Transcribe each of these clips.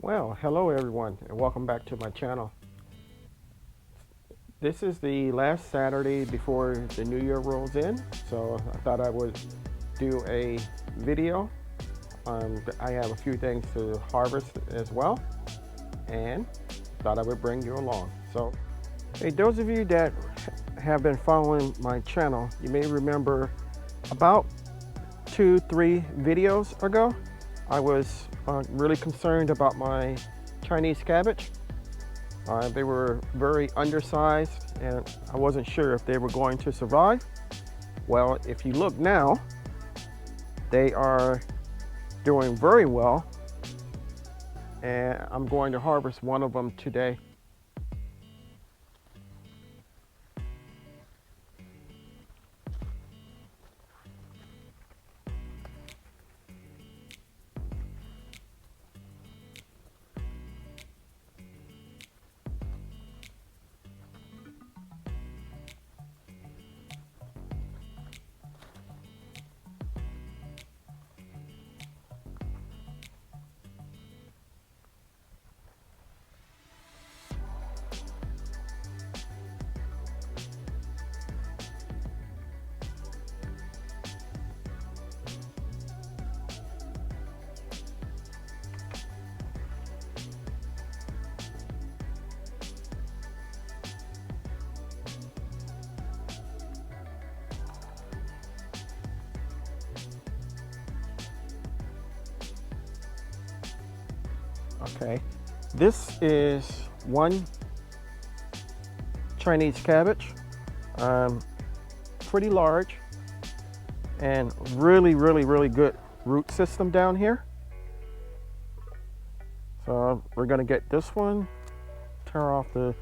Well, hello everyone, and welcome back to my channel. This is the last Saturday before the new year rolls in, so I thought I would do a video. I have a few things to harvest as well, and thought I would bring you along. So, hey, those of you that have been following my channel, you may remember about 2-3 videos ago, I was really concerned about my Chinese cabbage. They were very undersized and I wasn't sure if they were going to survive. Well, if you look now, they are doing very well, and I'm going to harvest one of them today. Okay, this is one Chinese cabbage, pretty large and really good root system down here. So we're gonna get this one, tear off the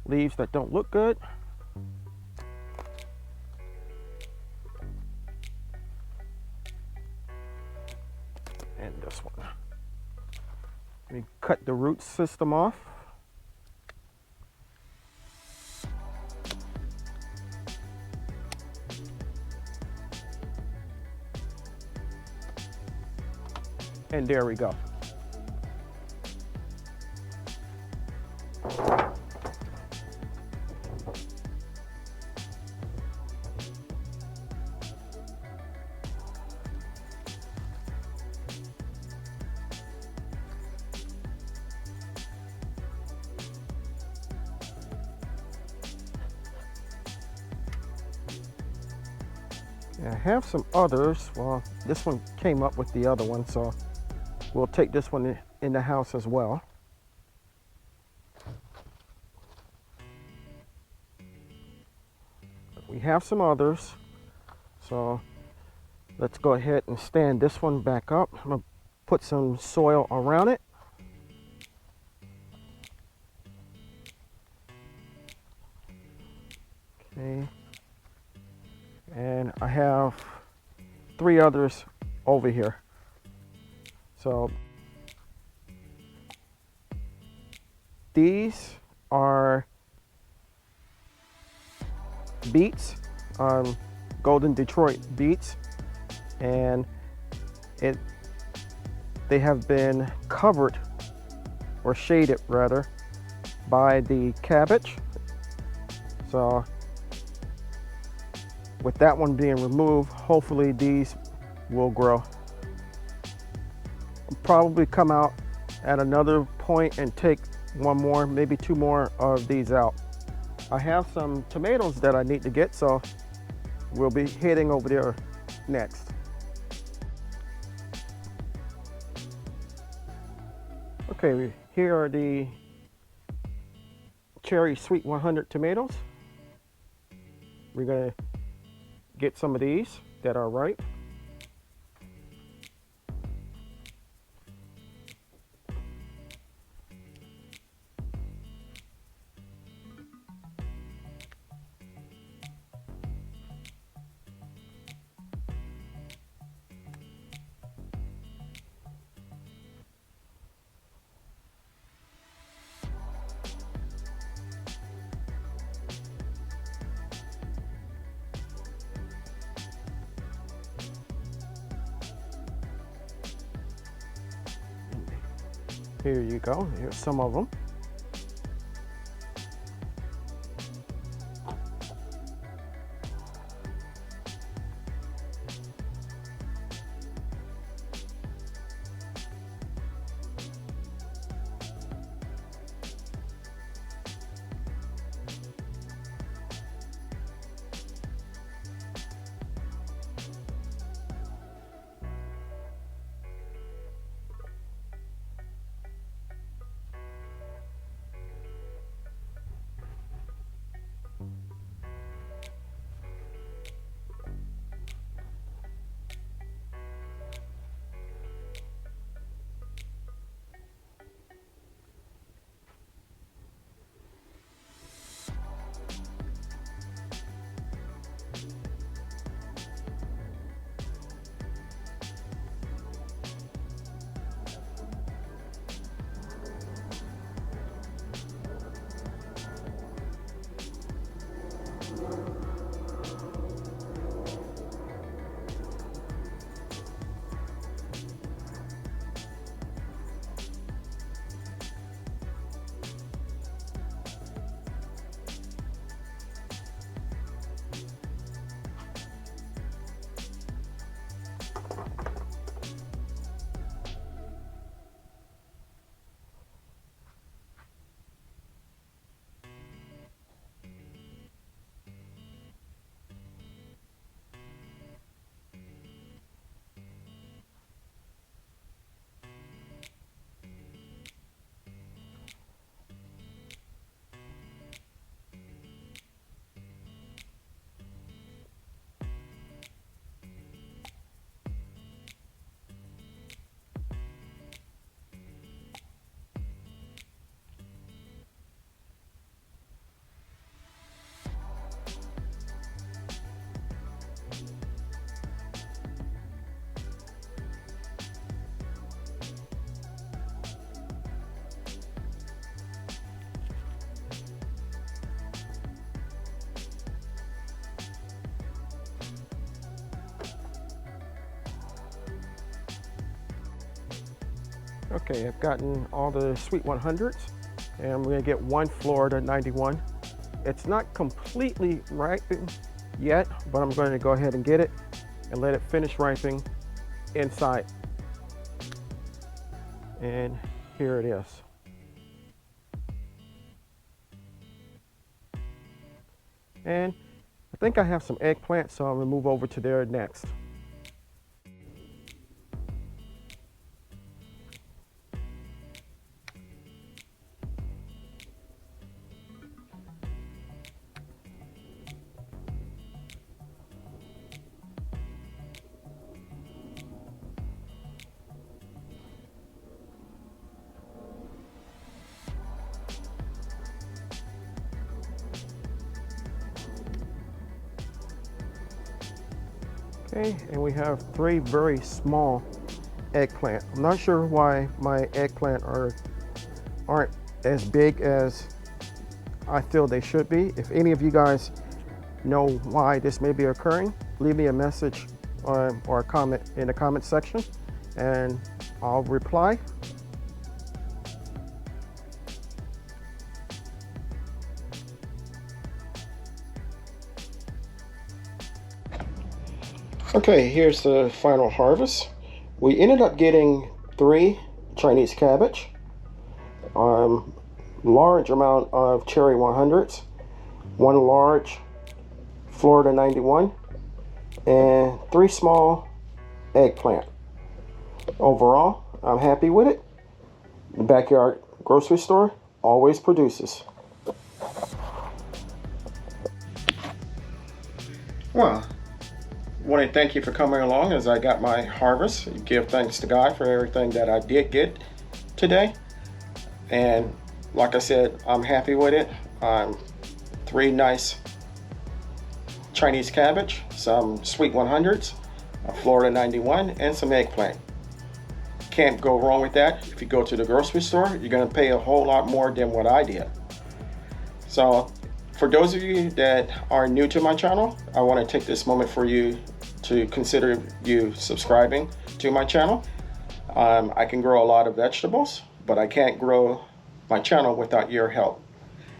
leaves that don't look good. And this one. We cut the root system off. And there we go. I have some others. Well, this one came up with the other one, so we'll take this one in the house as well. We have some others, so let's go ahead and stand this one back up. I'm gonna put some soil around it. Okay. And I have 3 others over here. So these are beets, golden Detroit beets, and they have been covered, or shaded rather, by the cabbage. So with that one being removed, hopefully these will grow. I'll probably come out at another point and take one more, maybe 2 more of these out. I have some tomatoes that I need to get, so we'll be heading over there next. Okay, here are the cherry sweet 100 tomatoes. We're gonna get some of these that are ripe. Here you go. Here's some of them. Okay, I've gotten all the Sweet 100s, and I'm gonna get one Florida 91. It's not completely ripened yet, but I'm going to go ahead and get it and let it finish ripening inside. And here it is. And I think I have some eggplants, so I'm gonna move over to there next. Okay, and we have 3 very small eggplant. I'm not sure why my eggplant aren't as big as I feel they should be. If any of you guys know why this may be occurring, leave me a message or a comment in the comment section and I'll reply. Okay, here's the final harvest. We ended up getting 3 Chinese cabbage, large amount of cherry 100s, 1 large Florida 91, and 3 small eggplant. Overall, I'm happy with it. The Backyard Grocery Store always produces. Well, I want to thank you for coming along as I got my harvest. Give thanks to God for everything that I did get today. And like I said, I'm happy with it. 3 nice Chinese cabbage, some Sweet 100s, a Florida 91, and some eggplant. Can't go wrong with that. If you go to the grocery store, you're going to pay a whole lot more than what I did. So for those of you that are new to my channel, I want to take this moment for you to consider you subscribing to my channel. I can grow a lot of vegetables, but I can't grow my channel without your help.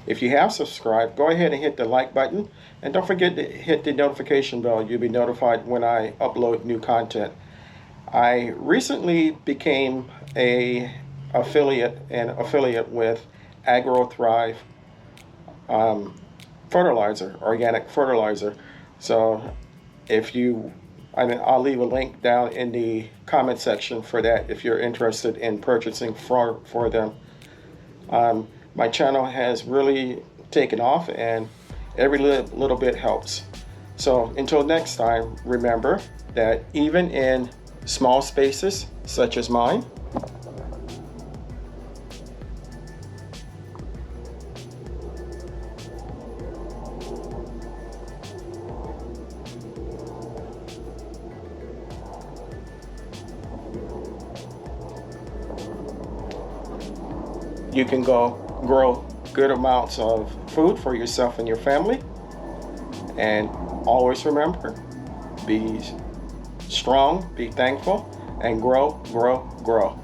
If you have subscribed, go ahead and hit the like button, and don't forget to hit the notification bell. You'll be notified when I upload new content. I recently became an affiliate with AgroThrive fertilizer, organic fertilizer. So I'll leave a link down in the comment section for that if you're interested in purchasing for them. My channel has really taken off, and every little bit helps. So until next time, remember that even in small spaces such as mine, you can grow good amounts of food for yourself and your family. And always remember, be strong, be thankful, and grow, grow, grow.